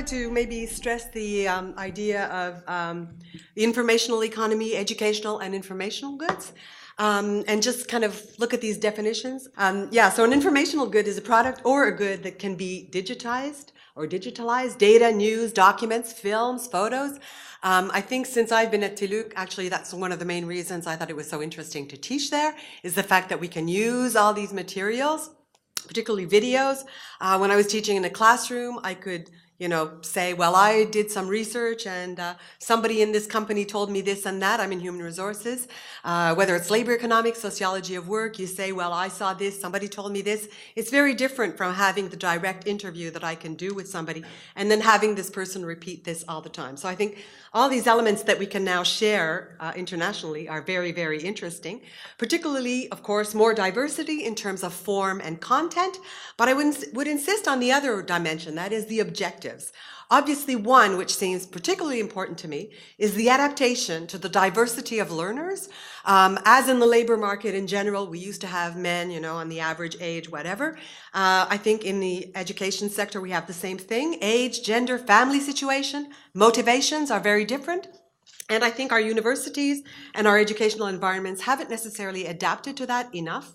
wanted to maybe stress the idea of the informational economy, educational and informational goods, and just kind of look at these definitions. So an informational good is a product or a good that can be digitized or digitalized, data, news, documents, films, photos. I think since I've been at TÉLUQ, actually that's one of the main reasons I thought it was so interesting to teach there, is the fact that we can use all these materials, particularly videos. When I was teaching in a classroom, I could, say, well, I did some research and somebody in this company told me this and that. I'm in human resources. Whether it's labor economics, sociology of work, you say, well, I saw this, somebody told me this. It's very different from having the direct interview that I can do with somebody and then having this person repeat this all the time. So I think all these elements that we can now share internationally are very, very interesting. Particularly, of course, more diversity in terms of form and content. But I would insist on the other dimension, that is the objectives. Obviously, one which seems particularly important to me is the adaptation to the diversity of learners. As in the labor market in general, we used to have men, on the average age, whatever. I think in the education sector, we have the same thing. Age, gender, family situation, motivations are very different. And I think our universities and our educational environments haven't necessarily adapted to that enough.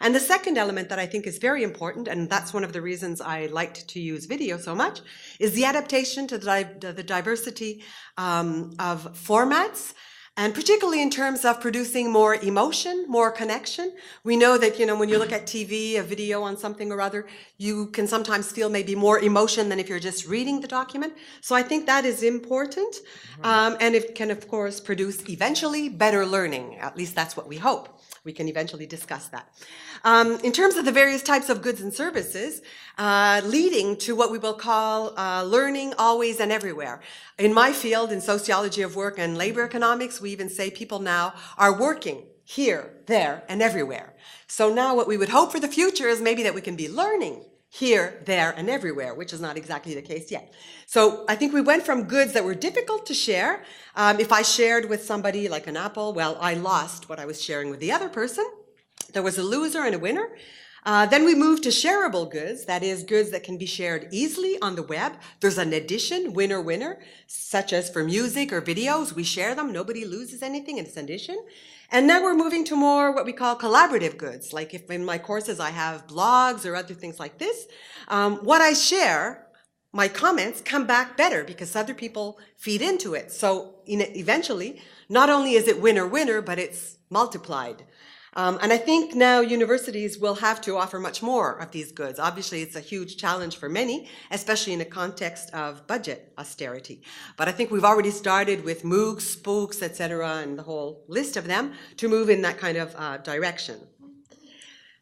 And the second element that I think is very important, and that's one of the reasons I liked to use video so much, is the adaptation to the diversity of formats, and particularly in terms of producing more emotion, more connection. We know that, when you look at TV, a video on something or other, you can sometimes feel maybe more emotion than if you're just reading the document. So I think that is important. And it can, of course, produce eventually better learning. At least that's what we hope. We can eventually discuss that. In terms of the various types of goods and services, leading to what we will call learning always and everywhere. In my field, in sociology of work and labor economics, we even say people now are working here, there, and everywhere. So now what we would hope for the future is maybe that we can be learning here, there, and everywhere, which is not exactly the case yet. So I think we went from goods that were difficult to share. If I shared with somebody like an apple, well, I lost what I was sharing with the other person. There was a loser and a winner. Then we moved to shareable goods, that is, goods that can be shared easily on the web. There's an addition, winner, such as for music or videos. We share them, nobody loses anything, it's an addition. And now we're moving to more what we call collaborative goods. Like if in my courses I have blogs or other things like this, what I share, my comments come back better because other people feed into it. So eventually, not only is it winner, but it's multiplied. And I think now universities will have to offer much more of these goods. Obviously, it's a huge challenge for many, especially in a context of budget austerity. But I think we've already started with MOOCs, spooks, etc., and the whole list of them to move in that kind of direction.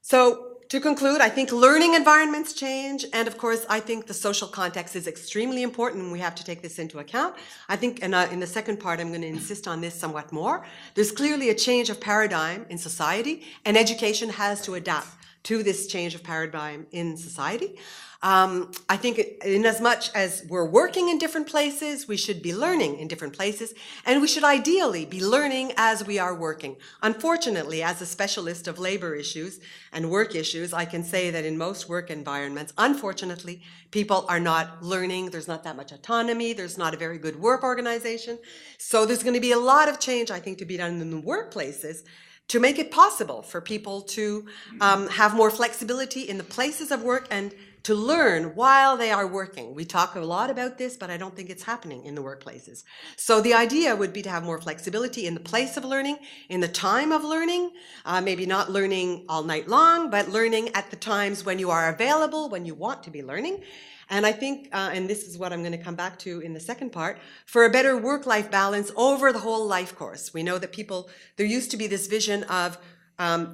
So to conclude, I think learning environments change, and of course, I think the social context is extremely important, and we have to take this into account. I think in the second part, I'm going to insist on this somewhat more. There's clearly a change of paradigm in society, and education has to adapt to this change of paradigm in society. I think in as much as we're working in different places, we should be learning in different places, and we should ideally be learning as we are working. Unfortunately, as a specialist of labor issues and work issues, I can say that in most work environments, unfortunately, people are not learning. There's not that much autonomy. There's not a very good work organization. So there's going to be a lot of change, I think, to be done in the workplaces to make it possible for people to have more flexibility in the places of work and to learn while they are working. We talk a lot about this, but I don't think it's happening in the workplaces. So the idea would be to have more flexibility in the place of learning, in the time of learning, maybe not learning all night long, but learning at the times when you are available, when you want to be learning. And I think, and this is what I'm going to come back to in the second part, for a better work-life balance over the whole life course. We know that there used to be this vision of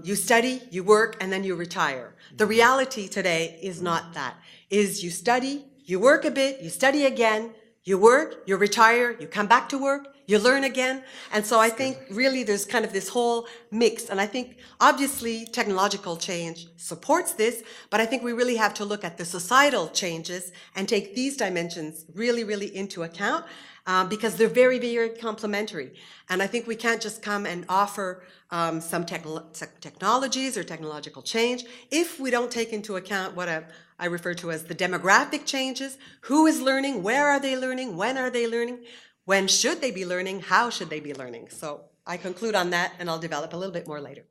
you study, you work, and then you retire. The reality today is not that. Is you study, you work a bit, you study again, you work, you retire, you come back to work, you learn again. And so I think really there's kind of this whole mix. And I think obviously technological change supports this, but I think we really have to look at the societal changes and take these dimensions really, really into account. because they're very, very complementary. And I think we can't just come and offer some technologies or technological change if we don't take into account what I refer to as the demographic changes. Who is learning? Where are they learning? When are they learning? When should they be learning? How should they be learning? So I conclude on that, and I'll develop a little bit more later.